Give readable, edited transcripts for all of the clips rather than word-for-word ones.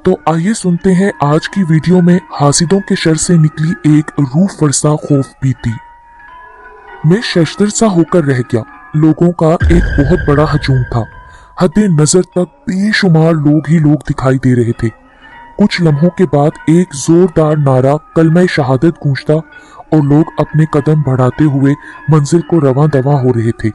तो आइए सुनते हैं आज की वीडियो में हासिदों के शर से निकली एक रूह फरसा खौफ बीती। मैं शशदर सा होकर रह गया। लोगों का एक बहुत बड़ा हजूम था। हद नजर तक बेशुमार लोग ही लोग दिखाई दे रहे थे। कुछ लम्हों के बाद एक जोरदार नारा कलमा शहादत गूंजता और लोग अपने कदम बढ़ाते हुए मंजिल को रवां दवा हो रहे थे।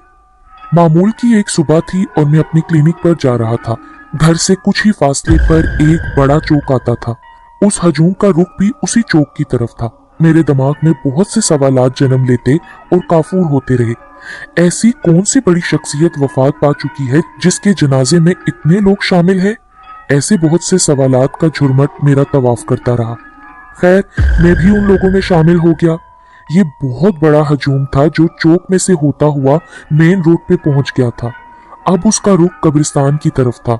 मामूल की एक सुबह थी और मैं अपनी क्लिनिक पर जा रहा था। घर से कुछ ही फासले पर एक बड़ा चौक आता था। उस हजूम का रुख भी उसी चौक की तरफ था। मेरे दिमाग में बहुत से सवालात जन्म लेते और काफूर होते रहे। ऐसी कौन सी बड़ी शख्सियत वफात पा चुकी है जिसके जनाजे में इतने लोग शामिल हैं? ऐसे बहुत से सवालात का झुरमट मेरा तवाफ करता रहा। खैर, मैं भी उन लोगों में शामिल हो गया। ये बहुत बड़ा हजूम था जो चौक में से होता हुआ मेन रोड पे पहुंच गया था। अब उसका रुख कब्रिस्तान की तरफ था।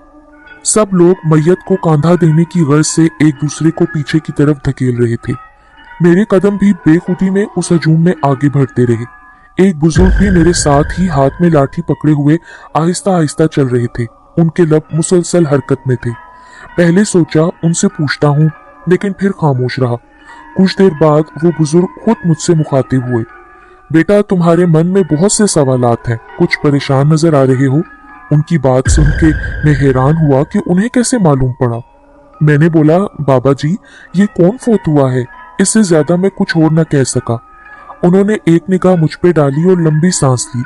सब लोग मैयत को कांधा देने की गर्ज से एक दूसरे को पीछे की तरफ धकेल रहे थे। मेरे कदम भी बेखुदी में उस हजूम में आगे बढ़ते रहे। एक बुजुर्ग भी मेरे साथ ही हाथ में लाठी पकड़े हुए आहिस्ता आहिस्ता चल रहे थे। उनके लब मुसलसल हरकत में थे। पहले सोचा उनसे पूछता हूँ, लेकिन फिर खामोश रहा। कुछ देर बाद वो बुजुर्ग खुद मुझसे मुखातिब हुए। बेटा, तुम्हारे मन में बहुत से सवालात हैं, कुछ परेशान नजर आ रहे हो। उनकी बात सुन के मैं हैरान हुआ कि उन्हें कैसे मालूम पड़ा। मैंने बोला, बाबा जी, ये कौन फोत हुआ है? इससे ज्यादा मैं कुछ और न कह सका। उन्होंने एक निगाह मुझ पे डाली और लंबी सांस ली।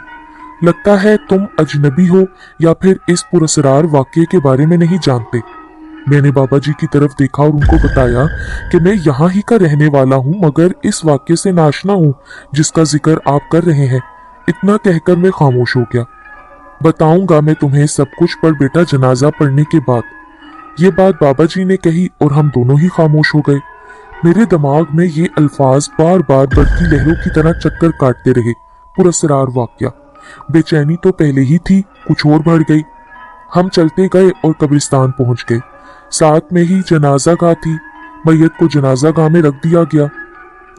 लगता है तुम अजनबी हो या फिर इस पुरस्कार वाक्य के बारे में नहीं जानते। मैंने बाबा जी की तरफ देखा और उनको बताया कि मैं यहाँ ही का रहने वाला हूँ, मगर इस वाक्य से नाशना हूँ जिसका जिक्र आप कर रहे हैं। इतना कहकर मैं खामोश हो गया। बताऊंगा मैं तुम्हें सब कुछ, पर बेटा जनाजा पढ़ने के बाद। ये बात बाबा जी ने कही और हम दोनों ही खामोश हो गए। मेरे दिमाग में ये अल्फाज बार बार बढ़ती लहरों की तरह चक्कर काटते रहे। पुरस्कार वाक्या। बेचैनी तो पहले ही थी, कुछ और बढ़ गई। हम चलते गए और कब्रिस्तान पहुंच गए। साथ में ही जनाजा गाह थी। मैयत को जनाजा गाह में रख दिया गया।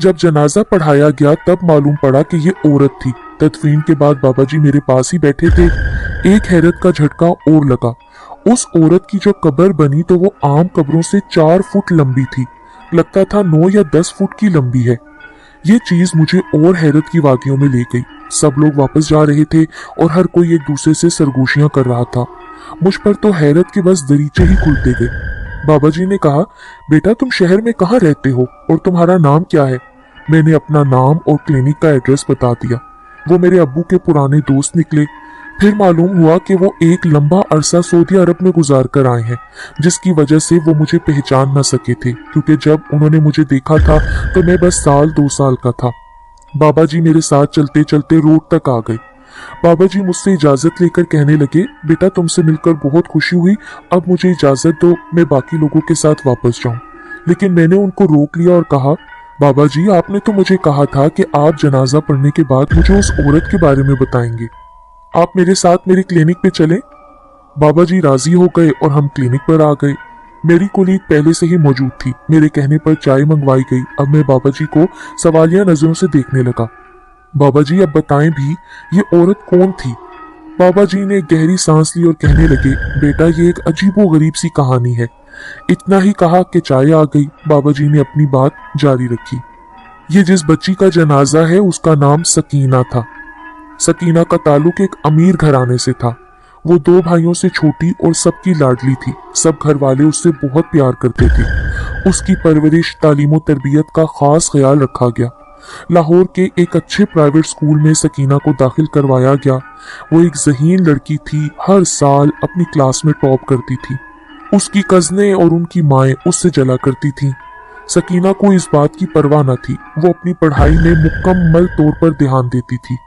जब जनाजा पढ़ाया गया तब मालूम पड़ा कि ये औरत थी। तदफीन के बाद बाबा जी मेरे पास ही बैठे थे। एक हैरत का झटका और लगा। उस औरत की जो कब्र बनी तो वो आम कब्रों से 4 फुट लंबी थी। लगता था 9 या 10 फुट की लंबी है। ये चीज मुझे और हैरत की वादियों में ले गई। सब लोग वापस जा रहे थे और हर कोई एक दूसरे से सरगोशियां कर रहा था। मुझ पर तो हैरत के बस दरीचे ही खुलते गए। बाबा जी ने कहा, बेटा तुम शहर में कहाँ रहते हो और तुम्हारा नाम क्या है? मैंने अपना नाम और क्लिनिक का एड्रेस बता दिया। वो मेरे अब्बू के पुराने दोस्त निकले। फिर मालूम हुआ कि वो एक लंबा अरसा सऊदी अरब में गुजार कर आए हैं, जिसकी वजह से वो मुझे पहचान न सके थे, क्योंकि जब उन्होंने मुझे देखा था तो मैं बस 1-2 साल का था। बाबा जी मेरे साथ चलते चलते रोड तक आ गए। बाबा जी मुझसे इजाजत लेकर कहने लगे, बेटा तुमसे मिलकर बहुत खुशी हुई, अब मुझे इजाजत दो, मैं बाकी लोगों के साथ वापस जाऊं। लेकिन मैंने उनको रोक लिया और कहा, बाबा जी आपने तो मुझे कहा था कि आप जनाजा पढ़ने के बाद मुझे उस औरत के बारे में बताएंगे। आप मेरे साथ मेरी क्लिनिक पे चलें। बाबा जी राजी हो गए और हम क्लिनिक पर आ गए। मेरी कुलीग पहले से ही मौजूद थी। मेरे कहने पर चाय मंगवाई गई। अब मैं बाबा जी को सवालिया नजरों से देखने लगा। बाबा जी अब बताएं भी, ये औरत कौन थी? बाबा जी ने गहरी सांस ली और कहने लगे, बेटा ये एक अजीबोगरीब सी कहानी है। इतना ही कहा कि चाय आ गई। बाबा जी ने अपनी बात जारी रखी। ये जिस बच्ची का जनाजा है उसका नाम सकीना था। सकीना का ताल्लुक एक अमीर घराने से था। वो 2 भाइयों से छोटी और सबकी लाडली थी। सब घर वाले उससे बहुत प्यार करते थे। उसकी परवरिश, तालीम और तरबियत का खास ख्याल रखा गया। लाहौर के एक अच्छे प्राइवेट स्कूल में सकीना को दाखिल करवाया गया। वो एक ज़हीन लड़की थी, हर साल अपनी क्लास में टॉप करती थी। उसकी कज़नें और उनकी माएँ उससे जला करती थीं। सकीना को इस बात की परवाह न थी। वो अपनी पढ़ाई में मुकम्मल तौर पर ध्यान देती थी।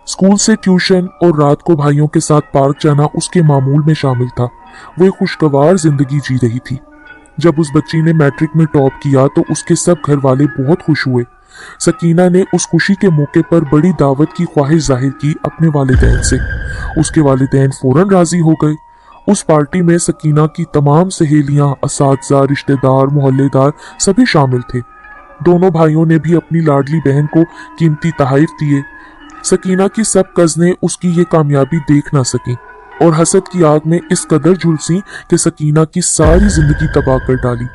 स्कूल से ट्यूशन और रात को भाइयों के साथ पार्क जाना उसके मामूल में शामिल था। वो एक खुशगवार जिंदगी जी रही थी। जब उस बच्ची ने मैट्रिक में टॉप किया तो उसके सब घर वाले बहुत खुश हुए। सकीना ने उस खुशी के मौके पर बड़ी दावत की ख्वाहिश जाहिर की अपने वालिदैन से। उसके वालिदैन फौरन राजी हो गए। उस पार्टी में सकीना की तमाम सहेलियां, असातिज़ा, रिश्तेदार, मोहल्लेदार सभी शामिल थे। दोनों भाइयों ने भी अपनी लाडली बहन को कीमती तोहफे दिए। सकीना की सब कज़नें उसकी ये कामयाबी देख ना सकी और हसद की आग में इस कदर झुलसी कि सकीना की सारी जिंदगी तबाह कर डाली।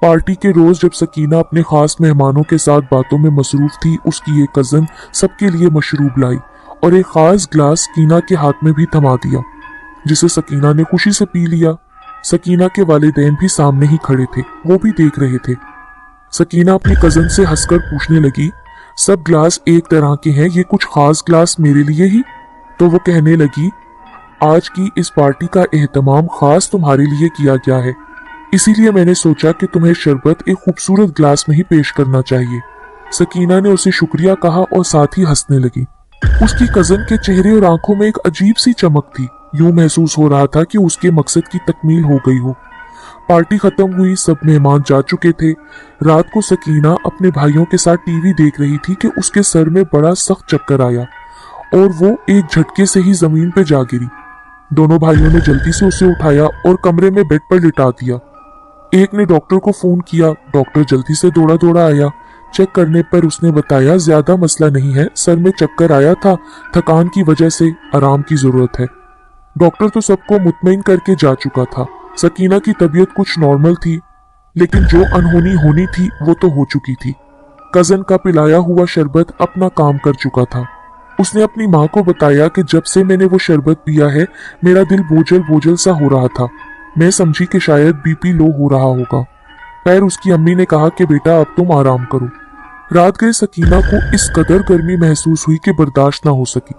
पार्टी के रोज जब सकीना अपने खास मेहमानों के साथ बातों में मसरूफ थी, उसकी एक कजन सबके लिए मशरूब लाई और एक खास ग्लास सकीना के हाथ में भी थमा दिया, जिसे सकीना ने खुशी से पी लिया। सकीना के वालिदैन भी सामने ही खड़े थे, वो भी देख रहे थे। सकीना अपनी कजन से हंसकर पूछने लगी, सब ग्लास एक तरह के हैं, ये कुछ खास ग्लास मेरे लिए ही? तो वो कहने लगी, आज की इस पार्टी का एहतमाम खास तुम्हारे लिए किया गया है, इसीलिए मैंने सोचा कि तुम्हें शरबत एक खूबसूरत ग्लास में ही पेश करना चाहिए। सकीना ने उसे शुक्रिया कहा और साथ ही हंसने लगी। उसकी कजन के चेहरे और आंखों में एक अजीब सी चमक थी। यूं महसूस हो रहा था कि उसके मकसद की तकमील हो गई हो। पार्टी खत्म हुई, सब मेहमान जा चुके थे। रात को सकीना अपने भाइयों के साथ टीवी देख रही थी कि उसके सर में बड़ा सख्त चक्कर आया और वो एक झटके से ही जमीन पर जा गिरी। दोनों भाइयों ने जल्दी से उसे उठाया और कमरे में बेड पर लिटा दिया। एक ने डॉक्टर को फोन किया। डॉक्टर जल्दी से दौड़ा दौड़ा आया। चेक करने पर उसने बताया, ज्यादा मसला नहीं है, सर में चक्कर आया था, थकान की वजह से आराम की जरूरत है। डॉक्टर तो सबको मुतमईन करके जा चुका था। सकीना की तबीयत कुछ नॉर्मल थी, लेकिन जो अनहोनी होनी थी वो तो हो चुकी थी। कजन का पिलाया हुआ शरबत अपना काम कर चुका था। उसने अपनी माँ को बताया कि जब से मैंने वो शरबत पिया है, मेरा दिल बोझल बोझल सा हो रहा था। मैं समझी कि शायद बीपी लो हो रहा होगा। फिर उसकी अम्मी ने कहा कि बेटा अब तुम आराम करो। रात गए सकीना को इस कदर गर्मी महसूस हुई कि बर्दाश्त ना हो सकी।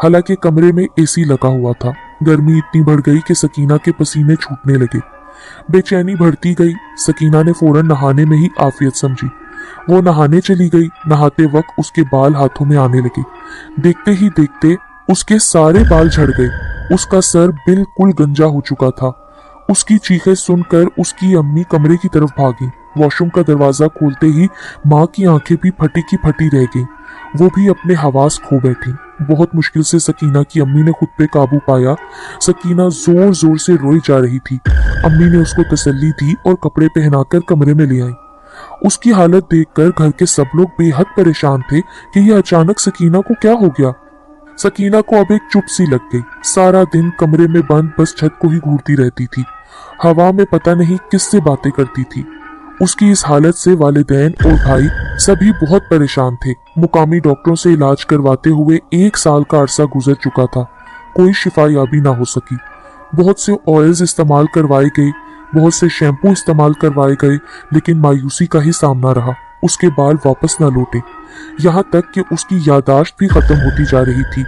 हालांकि कमरे में एसी लगा हुआ था। गर्मी इतनी बढ़ गई कि सकीना के पसीने छूटने लगे। बेचैनी बढ़ती गई। सकीना ने फौरन नहाने में ही आफियत समझी। वो नहाने चली गई। नहाते वक्त उसके बाल हाथों में आने लगे। देखते ही देखते उसके सारे बाल झड़ गए। उसका सर बिल्कुल गंजा हो चुका था। उसकी चीखें सुनकर उसकी अम्मी कमरे की तरफ भागी। वॉशरूम का दरवाजा खोलते ही माँ की आंखें भी फटी की फटी रह गईं। वो भी अपने हवास खो बैठी। बहुत मुश्किल से सकीना की अम्मी ने खुद पे काबू पाया। सकीना जोर जोर से रोई जा रही थी। अम्मी ने उसको तसल्ली दी और कपड़े पहनाकर कमरे में ले आई। उसकी हालत देखकर घर के सब लोग बेहद परेशान थे कि ये अचानक सकीना को क्या हो गया। सकीना को अब एक चुप सी लग गई। सारा दिन कमरे में बंद बस छत को ही घूरती रहती थी। हवा में पता नहीं किससे बातें करती थी। उसकी इस हालत से वालिदैन और भाई सभी बहुत परेशान थे। मुकामी डॉक्टरों से इलाज करवाते हुए 1 साल का अरसा गुजर चुका था। कोई शिफायाबी ना हो सकी। बहुत से ऑयल्स इस्तेमाल करवाए गए, बहुत से शैम्पू इस्तेमाल करवाए गए, लेकिन मायूसी का ही सामना रहा। उसके बाल वापस न लौटे। यहाँ तक कि उसकी यादाश्त भी खत्म होती जा रही थी।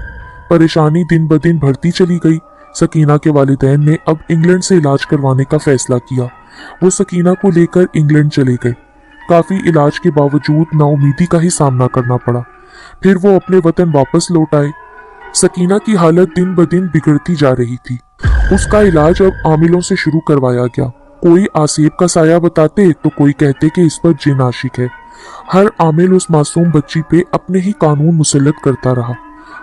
परेशानी दिन ब दिन बढ़ती चली गई। सकीना के वालिदैन ने अब इंग्लैंड से इलाज करवाने का फैसला किया। वो सकीना को लेकर इंग्लैंड चले गए। काफी इलाज के बावजूद नाउमीदी का ही सामना करना पड़ा। फिर वो अपने वतन वापस लौट आए। सकीना की हालत दिन ब दिन बिगड़ती जा रही थी। उसका इलाज अब आमिलों से शुरू करवाया गया। कोई आसेब का साया बताते तो कोई कहते कि इस पर जिन आशिक है। हर आमिल उस मासूम बच्ची पे अपने ही कानून मुसल्लत करता रहा।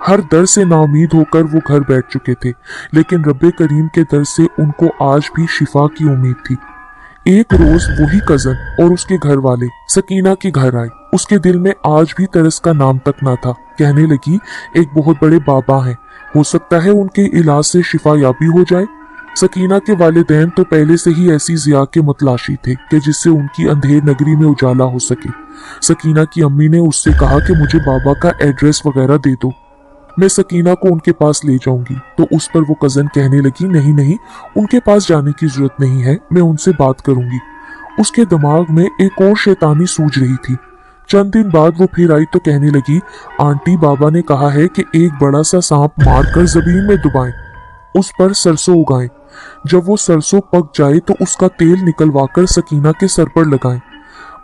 हर दर से नाउमीद होकर वो घर बैठ चुके थे, लेकिन रब्बे करीम के दर से उनको आज भी शिफा की उम्मीद थी। एक रोज वही कजन और उसके घर वाले सकीना के घर आए। उसके दिल में आज भी तरस का नाम तक ना था। कहने लगी, एक बहुत बड़े बाबा हैं, हो सकता है उनके इलाज से शिफा याबी हो जाए। सकीना के वालिदैन तो पहले से ही ऐसी जिया के मतलाशी थे कि जिससे उनकी अंधेर नगरी में उजाला हो सके। सकीना की अम्मी ने उससे कहा कि मुझे बाबा का एड्रेस वगैरह दे दो, मैं सकीना को उनके पास ले जाऊंगी। तो उस पर वो कजन कहने लगी, नहीं नहीं, उनके पास जाने की जरूरत नहीं है, मैं उनसे बात करूंगी। उसके दिमाग में एक और शैतानी सूझ रही थी। चंद दिन बाद वो फिर आई तो कहने लगी, आंटी, बाबा ने कहा है कि एक बड़ा सा सांप मारकर जमीन में डुबाएं, उस पर सरसों उगाएं। जब वो सरसों पक जाए तो उसका तेल निकलवाकर सकीना के सर पर लगाएं।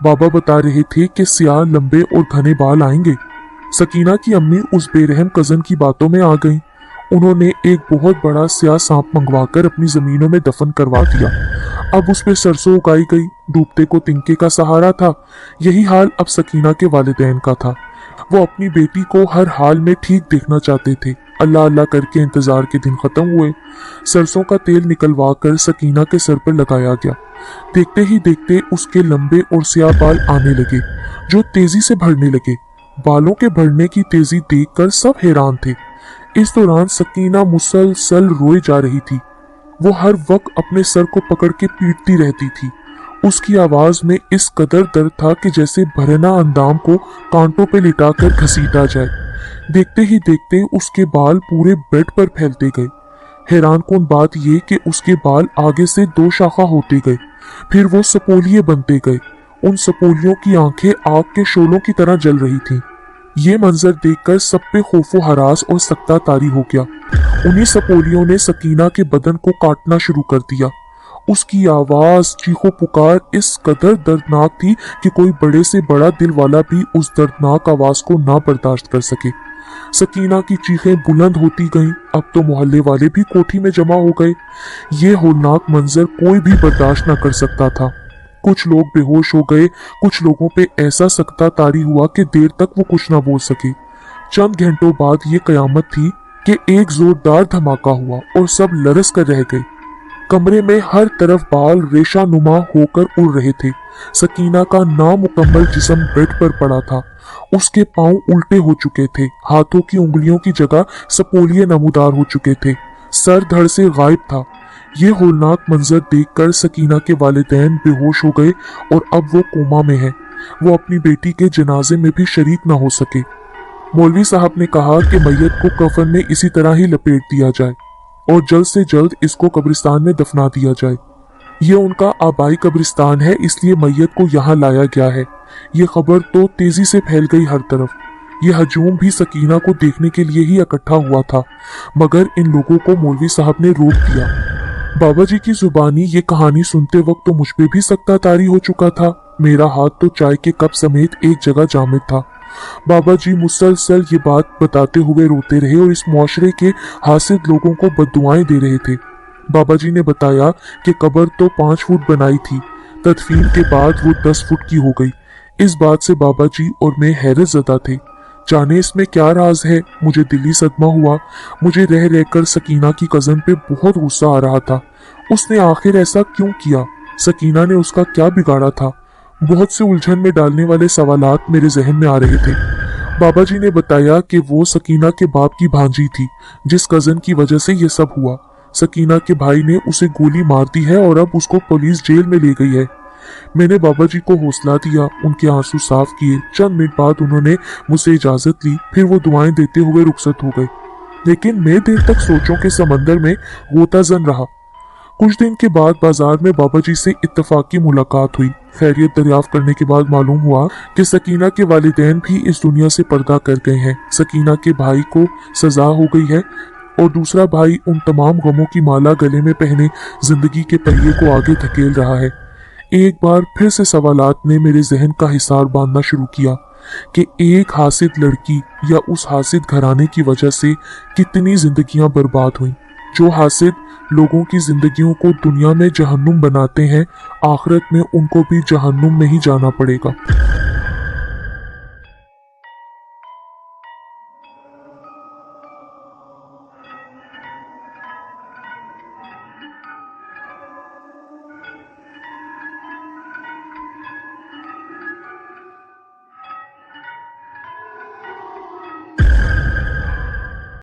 बाबा बता रहे थे कि स्याह, लंबे और घने बाल आएंगे। सकीना की अम्मी उस बेरहम कजन की बातों में आ गईं। उन्होंने एक बहुत बड़ा स्याह सांप मंगवाकर अपनी जमीनों में दफन करवा दिया। अब उस पे सरसों उगाई गई। डूबते को तिनके का सहारा था। यही हाल अब सकीना के वालिदैन का था। वो अपनी बेटी को हर हाल में ठीक देखना चाहते थे। अल्लाह अल्लाह करके इंतजार के दिन खत्म हुए। सरसों का तेल निकलवा कर सकीना के सर पर लगाया गया। देखते ही देखते उसके लंबे और स्याह बाल आने लगे, जो तेजी से बढ़ने लगे। बालों के बढ़ने की तेजी देखकर सब हैरान थे। इस दौरान सकीना मुसलसल रोए जा रही थी। वो हर वक्त अपने सर को पकड़ के पीटती रहती थी। उसकी आवाज में इस कदर दर्द था कि जैसे भरना अंदाम को कांटों पे लिटाकर घसीटा जाए। देखते ही देखते उसके बाल पूरे बेड पर फैलते गए। हैरानकुन बात यह कि उसके बाल आगे से 2 शाखा होते गए, फिर वो सपोलिये बनते गए। उन सपोलियों की आंखें आग के शोलों की तरह जल रही थीं। ये मंजर देखकर सब पे खौफो हरास और सख्ता तारी हो गया। उन्हीं सपोलियों ने सकीना के बदन को काटना शुरू कर दिया। उसकी आवाज चीखो पुकार इस कदर दर्दनाक थी कि कोई बड़े से बड़ा दिल वाला भी उस दर्दनाक आवाज को ना बर्दाश्त कर सके। सकीना की चीखें बुलंद होती गईं। अब तो मोहल्ले वाले भी कोठी में जमा हो गए। ये होलनाक मंजर कोई भी बर्दाश्त न कर सकता था। कुछ लोग बेहोश हो गए, कुछ लोगों पे ऐसा सख्ता तारी हुआ कि देर तक वो कुछ न बोल सके। चंद घंटों बाद ये कयामत थी कि एक जोरदार धमाका हुआ और सब लरस कर रह गए। कमरे में हर तरफ बाल रेशा नुमा होकर उड़ रहे थे। सकीना का नामुकम्मल जिस्म बेड पर पड़ा था। उसके पांव उल्टे हो चुके थे, हाथों की उंगलियों की जगह सपोलिये नमूदार हो चुके थे, सर धड़ से गायब था। ये होलनाक मंजर देखकर सकीना के वालिदैन बेहोश हो गए और अब वो कोमा में है। वो अपनी बेटी के जनाजे में भी शरीक न हो सके। मौलवी साहब ने कहा कि मैयत को कफन में इसी तरह ही लपेट दिया जाए और जल्द से जल्द इसको कब्रिस्तान में दफना दिया जाए। ये उनका आबाई कब्रिस्तान है, इसलिए मैयत को यहाँ लाया गया है। ये खबर तो तेजी से फैल गई हर तरफ। ये हजूम भी सकीना को देखने के लिए ही इकट्ठा हुआ था, मगर इन लोगों को मौलवी साहब ने रोक दिया। बाबा जी की जुबानी ये कहानी सुनते वक्त तो मुझ पे भी सख्ता तारी हो चुका था। मेरा हाथ तो चाय के कप समेत एक जगह जामिद था। बाबा जी मुसलसल ये बात बताते हुए रोते रहे और इस मुआशरे के हासिद लोगों को बद्दुआएं दे रहे थे। बाबा जी ने बताया कि कब्र तो 5 फुट बनाई थी, तदफीन के बाद वो 10 फुट की हो गई। इस बात से बाबा जी और मैं हैरत ज़दा थे। जाने इसमें क्या राज है। मुझे दिली सदमा हुआ। मुझे रह रहकर सकीना की कज़न पे बहुत गुस्सा आ रहा था। उसने आखिर ऐसा क्यों किया? सकीना ने उसका क्या बिगाड़ा था? बहुत से उलझन में डालने वाले सवालात मेरे जहन में आ रहे थे। बाबा जी ने बताया कि वो सकीना के बाप की भांजी थी, जिस कज़न की वजह से ये सब हुआ। सकीना के भाई ने उसे गोली मार दी है और अब उसको पुलिस जेल में ले गई है। मैंने बाबा जी को हौसला दिया, उनके आंसू साफ किए। चंद मिनट बाद उन्होंने मुझसे इजाजत ली, फिर वो दुआएं देते हुए रुखसत हो गए। लेकिन मैं देर तक सोचों के समंदर में गोताजन रहा। कुछ दिन के बाद बाजार में बाबा जी से इत्तफाकी मुलाकात हुई। खैरियत दरियाफ्त करने के बाद मालूम हुआ कि सकीना के वालिदैन भी इस दुनिया से पर्दा कर गए हैं। सकीना के भाई को सजा हो गई है और दूसरा भाई उन तमाम गमों की माला गले में पहने जिंदगी के पहिए को आगे धकेल रहा है। एक बार फिर से सवालात ने मेरे जहन का हिसार बांधना शुरू किया कि एक हासिद लड़की या उस हासिद घराने की वजह से कितनी जिंदगियां बर्बाद हुई। जो हासिद लोगों की जिंदगियों को दुनिया में जहन्नुम बनाते हैं, आखिरत में उनको भी जहन्नुम में ही जाना पड़ेगा।